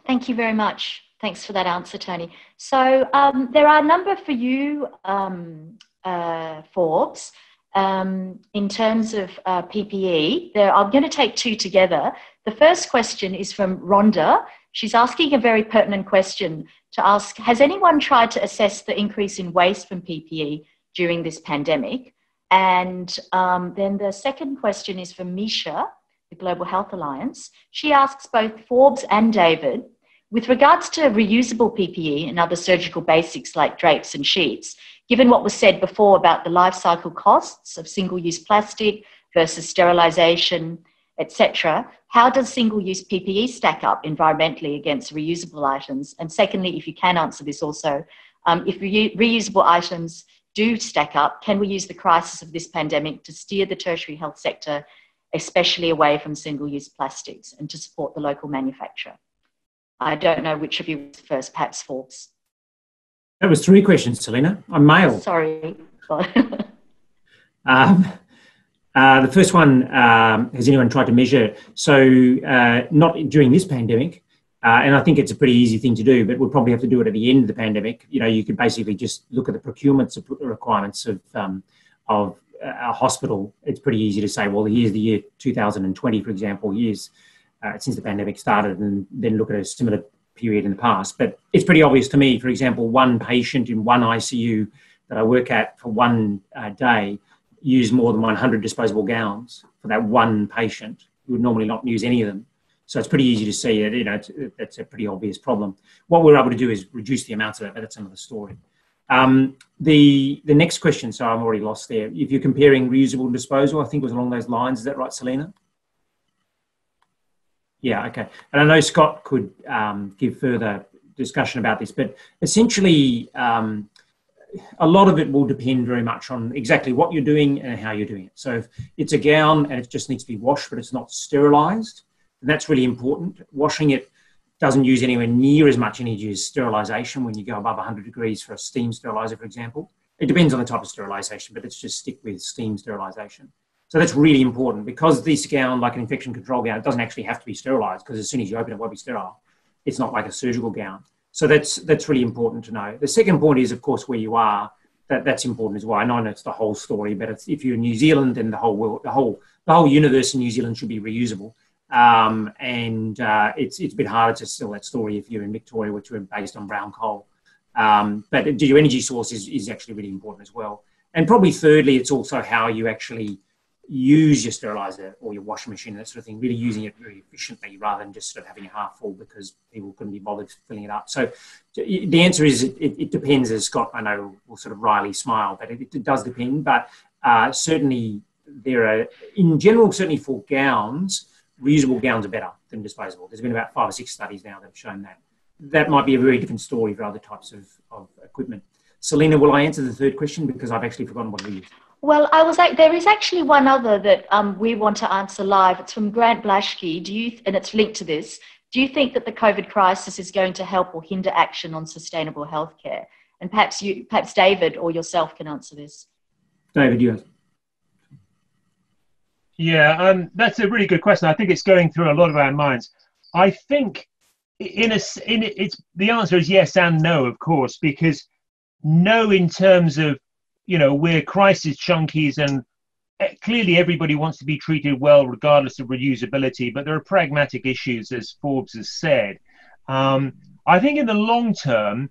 Thank you very much. Thanks for that answer, Tony. So there are a number for you, Forbes, in terms of PPE. I'm going to take two together. The first question is from Rhonda. She's asking a very pertinent question to ask, has anyone tried to assess the increase in waste from PPE during this pandemic? And then the second question is from Misha, the Global Health Alliance. She asks both Forbes and David, with regards to reusable PPE and other surgical basics like drapes and sheets, given what was said before about the life cycle costs of single-use plastic versus sterilisation, etc., how does single-use PPE stack up environmentally against reusable items? And secondly, if you can answer this also, if reusable items do stack up, can we use the crisis of this pandemic to steer the tertiary health sector, especially away from single-use plastics, and to support the local manufacturer? I don't know which of you was first, perhaps Forbes. That was 3 questions, Selina. I'm male. Sorry. The first one, has anyone tried to measure? So not during this pandemic, and I think it's a pretty easy thing to do, but we'll probably have to do it at the end of the pandemic. You could basically just look at the procurement requirements of a hospital. It's pretty easy to say, well, here's the year 2020, for example, years since the pandemic started, and then look at a similar period in the past. But it's pretty obvious to me, for example, one patient in one ICU that I work at for one day use more than 100 disposable gowns for that one patient. You would normally not use any of them. So it's pretty easy to see that, that's a pretty obvious problem. What we're able to do is reduce the amounts of it, but that's another story. The next question, so I'm already lost there. If you're comparing reusable and disposal, I think it was along those lines. Is that right, Selina? Yeah, okay. And I know Scott could give further discussion about this, but essentially a lot of it will depend very much on exactly what you're doing and how you're doing it. So if it's a gown and it just needs to be washed, but it's not sterilised, and that's really important. Washing it doesn't use anywhere near as much energy as sterilisation when you go above 100 degrees for a steam steriliser, for example. It depends on the type of sterilisation, but let's just stick with steam sterilisation. So that's really important, because this gown, like an infection control gown, it doesn't actually have to be sterilised, because as soon as you open it, it won't be sterile. It's not like a surgical gown. So that's really important to know. The second point is, of course, where you are. That's important as well. I know it's the whole story, but if you're in New Zealand, then the whole world, the whole universe in New Zealand should be reusable. It's a bit harder to tell that story if you're in Victoria, which we're based on brown coal. But your energy source is actually really important as well. And probably thirdly, it's also how you actually use your sterilizer or your washing machine, that sort of thing, really using it very efficiently rather than just sort of having it half full because people couldn't be bothered filling it up. So the answer is it depends, as Scott, I know, will sort of wryly smile, but it does depend. But certainly there are, in general, certainly for gowns, reusable gowns are better than disposable. There's been about 5 or 6 studies now that have shown that. That might be a very different story for other types of equipment. Selina, will I answer the third question? Because I've actually forgotten what we used. Well, there is actually one other that we want to answer live. It's from Grant Blaschke. And it's linked to this. Do you think that the COVID crisis is going to help or hinder action on sustainable healthcare? And perhaps David or yourself can answer this. David, you. Yeah, that's a really good question. I think it's going through a lot of our minds. I think the answer is yes and no, of course, because no in terms of, we're crisis junkies and clearly everybody wants to be treated well regardless of reusability, but there are pragmatic issues, as Forbes has said. I think in the long term,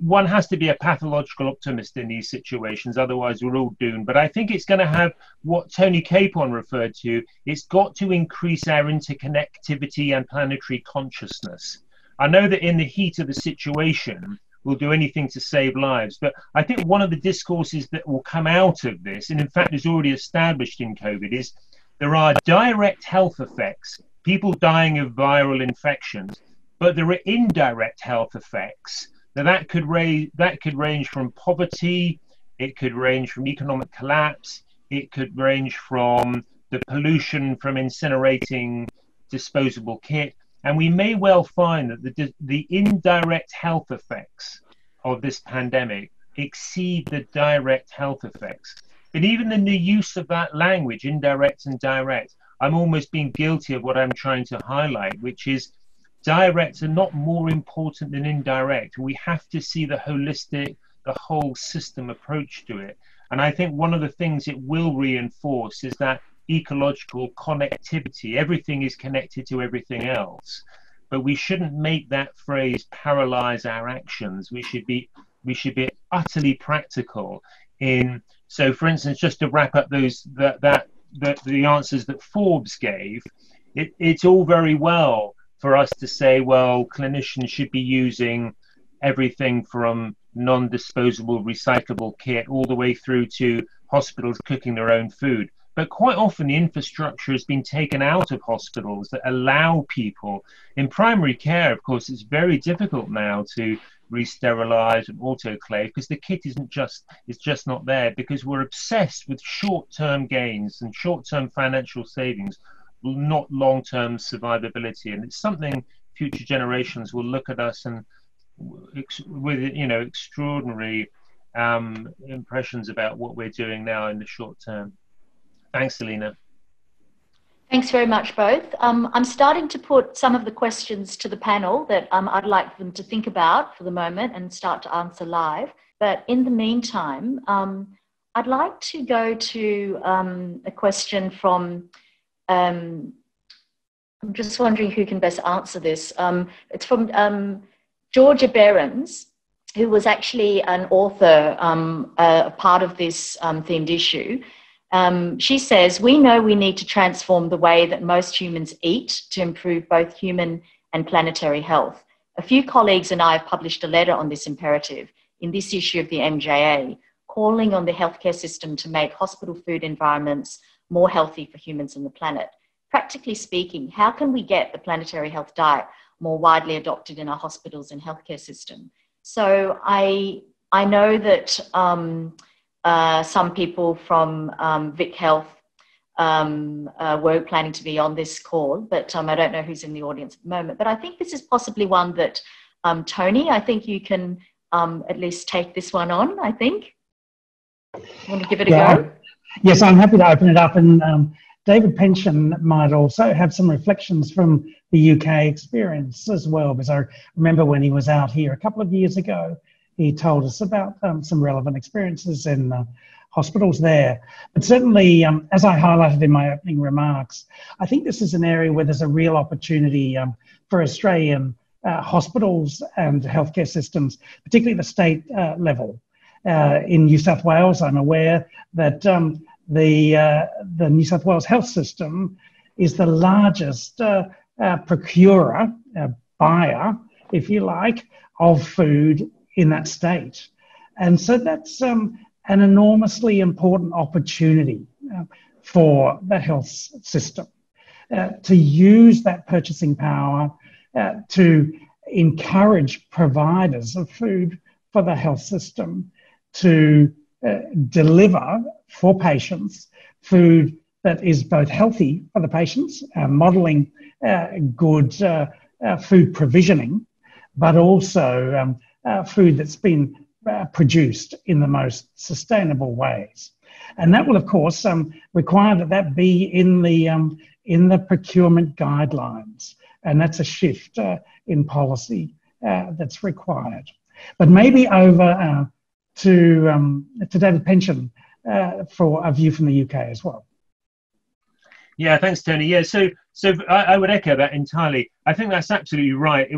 one has to be a pathological optimist in these situations, otherwise we're all doomed. But I think it's going to have what Tony Capon referred to. It's got to increase our interconnectivity and planetary consciousness. I know that in the heat of the situation, we'll do anything to save lives. But I think one of the discourses that will come out of this, and in fact is already established in COVID, is there are direct health effects, people dying of viral infections, but there are indirect health effects. Now that could range from poverty, it could range from economic collapse, it could range from the pollution from incinerating disposable kit. And we may well find that the indirect health effects of this pandemic exceed the direct health effects. But even in the use of that language, indirect and direct, I'm almost being guilty of what I'm trying to highlight, which is direct are not more important than indirect. We have to see the holistic, the whole system approach to it. And I think one of the things it will reinforce is that ecological connectivity. Everything is connected to everything else, but we shouldn't make that phrase paralyze our actions. We should be utterly practical in. So, for instance, just to wrap up the answers that Forbes gave, it's all very well for us to say, well, clinicians should be using everything from non-disposable recyclable kit all the way through to hospitals cooking their own food. But quite often the infrastructure has been taken out of hospitals that allow people. In primary care, of course, it's very difficult now to re-sterilize and autoclave because the kit it's just not there, because we're obsessed with short-term gains and short-term financial savings, not long-term survivability. And it's something future generations will look at us and with extraordinary impressions about what we're doing now in the short term. Thanks, Selina. Thanks very much, both. I'm starting to put some of the questions to the panel that I'd like them to think about for the moment and start to answer live. But in the meantime, I'd like to go to a question from, I'm just wondering who can best answer this. It's from Georgia Behrens, who was actually an author, a part of this themed issue. She says, we know we need to transform the way that most humans eat to improve both human and planetary health. A few colleagues and I have published a letter on this imperative in this issue of the MJA, calling on the healthcare system to make hospital food environments more healthy for humans and the planet. Practically speaking, how can we get the planetary health diet more widely adopted in our hospitals and healthcare system? So I know that some people from Vic Health were planning to be on this call, but I don't know who's in the audience at the moment. But I think this is possibly one that, Tony, I think you can at least take this one on, I think. Want to give it a go? Yes, I'm happy to open it up, and David Pencheon might also have some reflections from the UK experience as well, because I remember when he was out here a couple of years ago, he told us about some relevant experiences in hospitals there. But certainly, as I highlighted in my opening remarks, I think this is an area where there's a real opportunity for Australian hospitals and healthcare systems, particularly the state level. In New South Wales, I'm aware that the New South Wales health system is the largest procurer, buyer, if you like, of food in that state. And so that's an enormously important opportunity for the health system to use that purchasing power to encourage providers of food for the health system to deliver for patients food that is both healthy for the patients, modelling good food provisioning, but also food that's been produced in the most sustainable ways. And that will, of course, require that that be in the procurement guidelines. And that's a shift in policy that's required. But maybe over to David Pencheon for a view from the UK as well. Yeah, thanks, Tony. Yeah, so I would echo that entirely. I think that's absolutely right.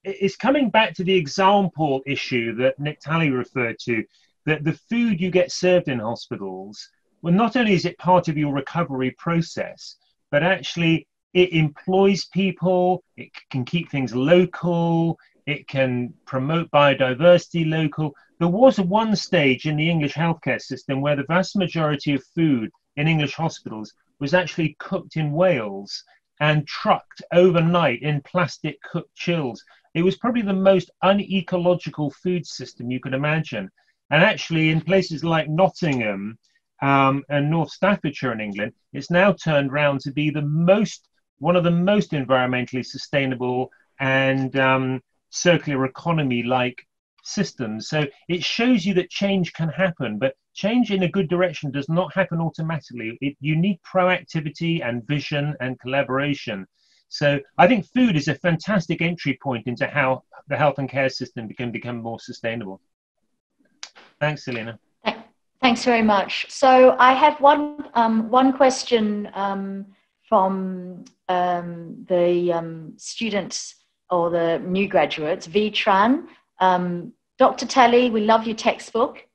It's coming back to the example issue that Nick Talley referred to, that the food you get served in hospitals, well, not only is it part of your recovery process, but actually it employs people, it can keep things local, it can promote biodiversity local. There was one stage in the English healthcare system where the vast majority of food in English hospitals was actually cooked in Wales and trucked overnight in plastic cooked chills. It was probably the most unecological food system you could imagine. And actually in places like Nottingham and North Staffordshire in England, it's now turned around to be one of the most environmentally sustainable and circular economy-like systems. So it shows you that change can happen, but change in a good direction does not happen automatically. You need proactivity and vision and collaboration. So I think food is a fantastic entry point into how the health and care system can become more sustainable. Thanks, Selina. Thanks very much. So I have one question from the students or the new graduates. V. Tran, Dr. Talley, we love your textbook.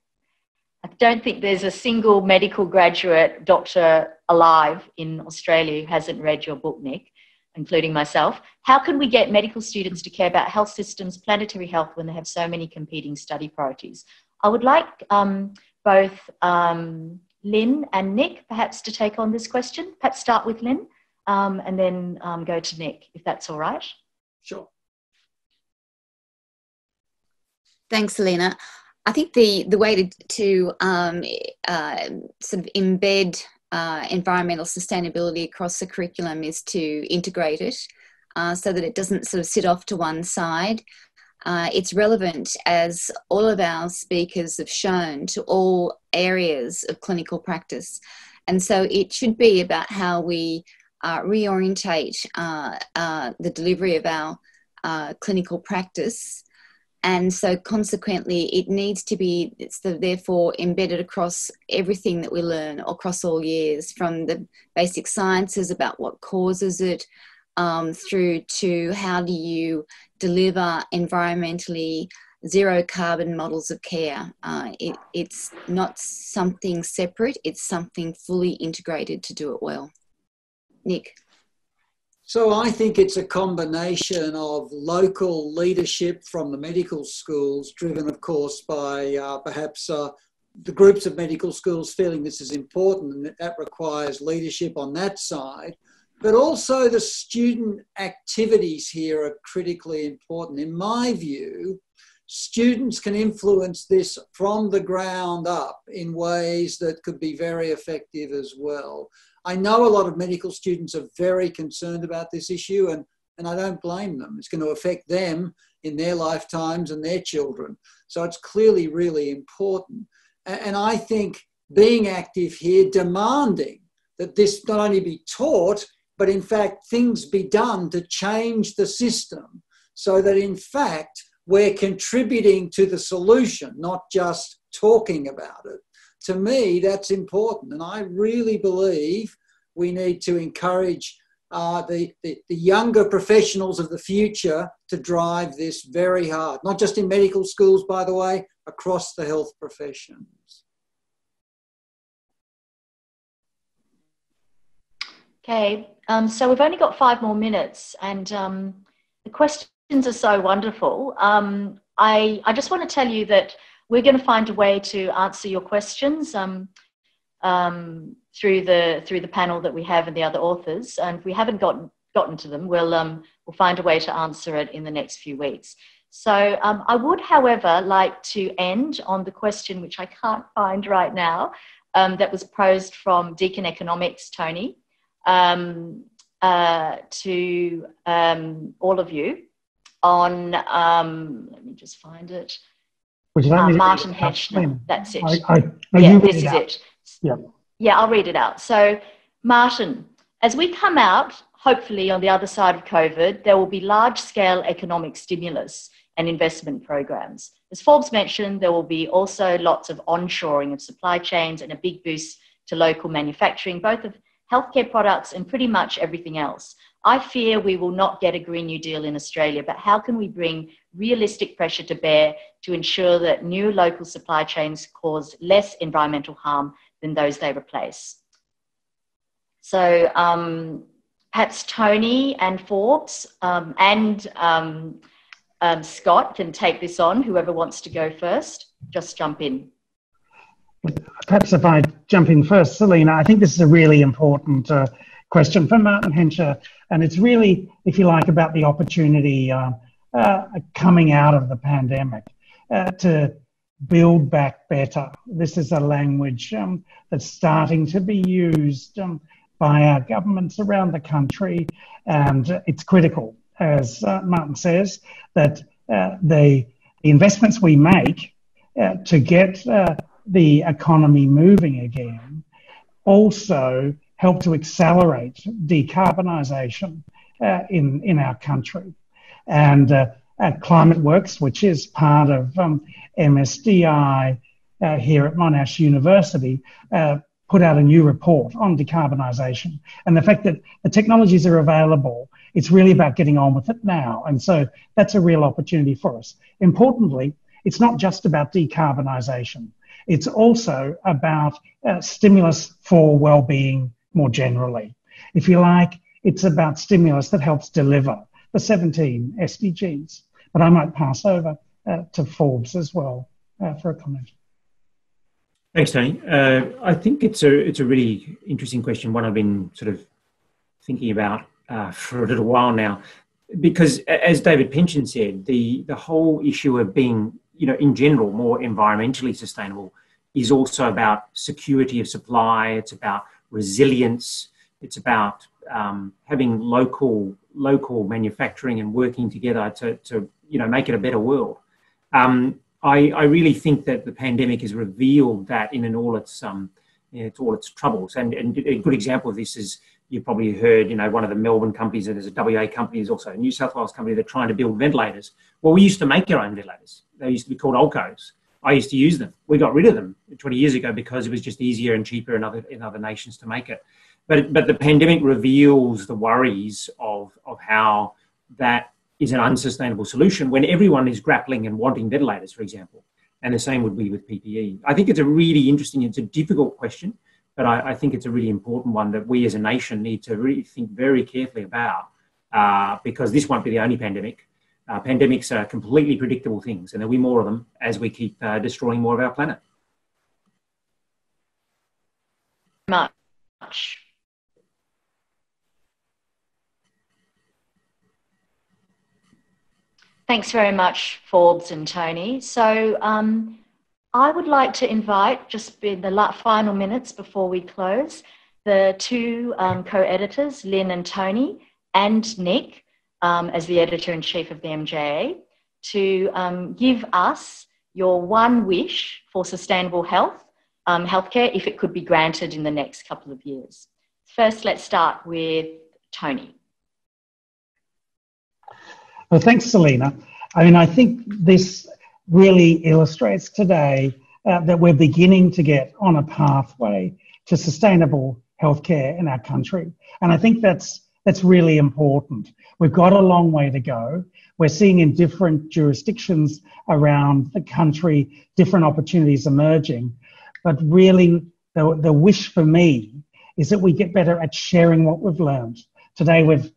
I don't think there's a single medical graduate doctor alive in Australia who hasn't read your book, Nick, including myself. How can we get medical students to care about health systems, planetary health, when they have so many competing study priorities? I would like both Lynne and Nick perhaps to take on this question. Perhaps start with Lynne and then go to Nick, if that's all right. Sure. Thanks, Selina. I think the way to sort of embed environmental sustainability across the curriculum is to integrate it so that it doesn't sort of sit off to one side. It's relevant, as all of our speakers have shown, to all areas of clinical practice. And so it should be about how we reorientate the delivery of our clinical practice. And so consequently, it needs to be, therefore, embedded across everything that we learn across all years, from the basic sciences about what causes it, through to how do you deliver environmentally zero carbon models of care. It's not something separate, it's something fully integrated to do it well. Nick. So I think it's a combination of local leadership from the medical schools, driven, of course, by perhaps the groups of medical schools feeling this is important, and that requires leadership on that side. But also the student activities here are critically important. In my view, students can influence this from the ground up in ways that could be very effective as well. I know a lot of medical students are very concerned about this issue, and I don't blame them. It's going to affect them in their lifetimes and their children. So it's clearly really important. And I think being active here, demanding that this not only be taught, but in fact things be done to change the system so that in fact we're contributing to the solution, not just talking about it. To me, that's important. And I really believe we need to encourage the younger professionals of the future to drive this very hard, not just in medical schools, by the way, across the health professions. Okay, so we've only got 5 more minutes, and the questions are so wonderful. I just want to tell you that we're going to find a way to answer your questions through the panel that we have and the other authors. And if we haven't gotten to them, we'll find a way to answer it in the next few weeks. So I would, however, like to end on the question, which I can't find right now, that was posed from Deakin Economics, Tony, to all of you on, let me just find it. Martin Hedgner, that's it. Yeah, this is it. Yeah, I'll read it out. So, Martin, as we come out, hopefully on the other side of COVID, there will be large-scale economic stimulus and investment programs. As Forbes mentioned, there will be also lots of onshoring of supply chains and a big boost to local manufacturing, both of healthcare products and pretty much everything else. I fear we will not get a Green New Deal in Australia, but how can we bring realistic pressure to bear to ensure that new local supply chains cause less environmental harm than those they replace? So perhaps Tony and Forbes and Scott can take this on. Whoever wants to go first, just jump in. Perhaps if I jump in first, Selina, I think this is a really important question from Martin Pencheon, and it's really, if you like, about the opportunity coming out of the pandemic to build back better. This is a language that's starting to be used by our governments around the country, and it's critical, as Martin says, that the investments we make to get the economy moving again also help to accelerate decarbonisation in our country. And Climate Works, which is part of MSDI here at Monash University, put out a new report on decarbonisation. And the fact that the technologies are available, it's really about getting on with it now. And so that's a real opportunity for us. Importantly, it's not just about decarbonisation. It's also about stimulus for well-being more generally. If you like, it's about stimulus that helps deliver the 17 SDGs. But I might pass over to Forbes as well for a comment. Thanks, Tony. I think it's a really interesting question, one I've been sort of thinking about for a little while now, because as David Pencheon said, the whole issue of being, in general, more environmentally sustainable is also about security of supply. It's about resilience. It's about having local manufacturing and working together to make it a better world. I really think that the pandemic has revealed that in all its troubles. And a good example of this is, you've probably heard, one of the Melbourne companies, and there's a WA company, there's also a New South Wales company, they're trying to build ventilators. Well, we used to make our own ventilators. They used to be called Olcos. I used to use them. We got rid of them 20 years ago because it was just easier and cheaper in other nations to make it. But the pandemic reveals the worries of how that is an unsustainable solution when everyone is grappling and wanting ventilators, for example. And the same would be with PPE. I think it's a really interesting, it's a difficult question, but I think it's a really important one that we as a nation need to really think very carefully about, because this won't be the only pandemic. Pandemics are completely predictable things, and there'll be more of them as we keep destroying more of our planet. Much. Thanks very much, Forbes and Tony. So I would like to invite, just in the final minutes before we close, the two co-editors, Lynne and Tony, and Nick, as the editor-in-chief of the MJA, to give us your one wish for sustainable health healthcare if it could be granted in the next couple of years. First, let's start with Tony. Well, thanks, Selina. I mean, I think this really illustrates today that we're beginning to get on a pathway to sustainable healthcare in our country. And I think that's really important. We've got a long way to go. We're seeing in different jurisdictions around the country, different opportunities emerging. But really, the wish for me is that we get better at sharing what we've learned. Today, we've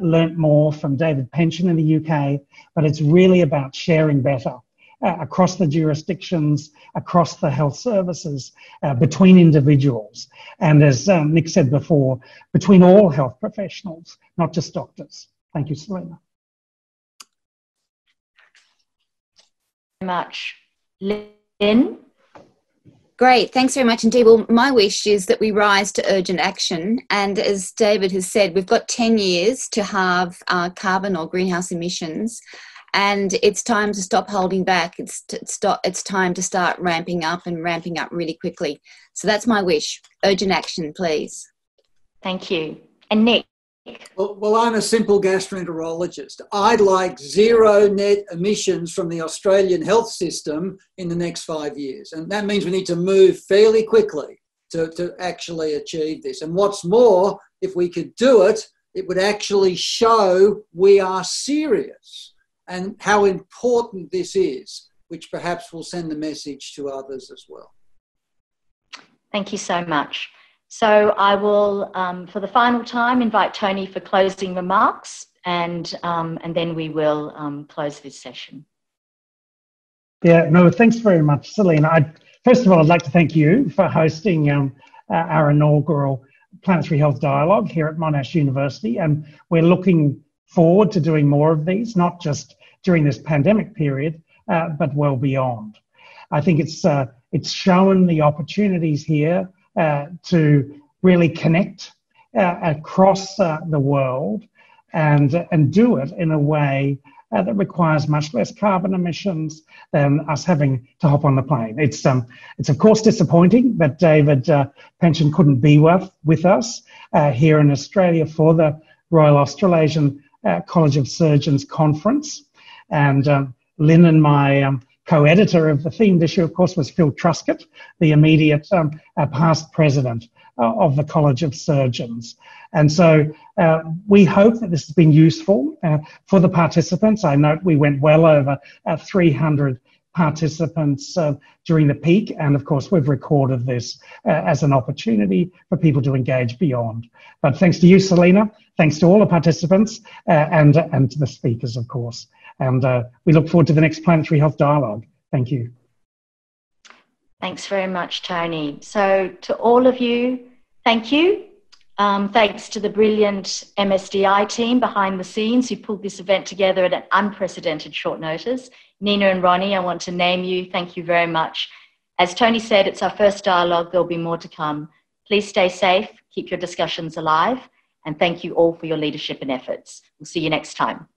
learnt more from David Pencheon in the UK, but it's really about sharing better across the jurisdictions, across the health services, between individuals. And as Nick said before, between all health professionals, not just doctors. Thank you, Selina. Much. Lynne? Great, thanks very much indeed. Well, my wish is that we rise to urgent action. And as David has said, we've got 10 years to halve our carbon or greenhouse emissions. And it's time to stop holding back. It's time to start ramping up and ramping up really quickly. So that's my wish. Urgent action, please. Thank you. And Nick? Well, I'm a simple gastroenterologist. I'd like zero net emissions from the Australian health system in the next 5 years. And that means we need to move fairly quickly to actually achieve this. And what's more, if we could do it, it would actually show we are serious and how important this is, which perhaps will send a message to others as well. Thank you so much. So I will, for the final time, invite Tony for closing remarks, and then we will close this session. Yeah, no, thanks very much, Selina. First of all, I'd like to thank you for hosting our inaugural Planetary Health Dialogue here at Monash University, and we're looking forward to doing more of these, not just during this pandemic period, but well beyond. I think it's shown the opportunities here to really connect across the world and do it in a way that requires much less carbon emissions than us having to hop on the plane. It's of course disappointing that David Pencheon couldn't be with us here in Australia for the Royal Australasian College of Surgeons conference. And Lynne and my co-editor of the themed issue, of course, was Phil Truscott, the immediate past president of the College of Surgeons. And so we hope that this has been useful for the participants. I note we went well over 300 participants during the peak. And of course, we've recorded this as an opportunity for people to engage beyond. But thanks to you, Selina, thanks to all the participants and to the speakers, of course. And we look forward to the next Planetary Health Dialogue. Thank you. Thanks very much, Tony. So to all of you, thank you. Thanks to the brilliant MSDI team behind the scenes who pulled this event together at an unprecedented short notice. Nina and Ronnie, I want to name you. Thank you very much. As Tony said, it's our first dialogue. There'll be more to come. Please stay safe, keep your discussions alive, and thank you all for your leadership and efforts. We'll see you next time.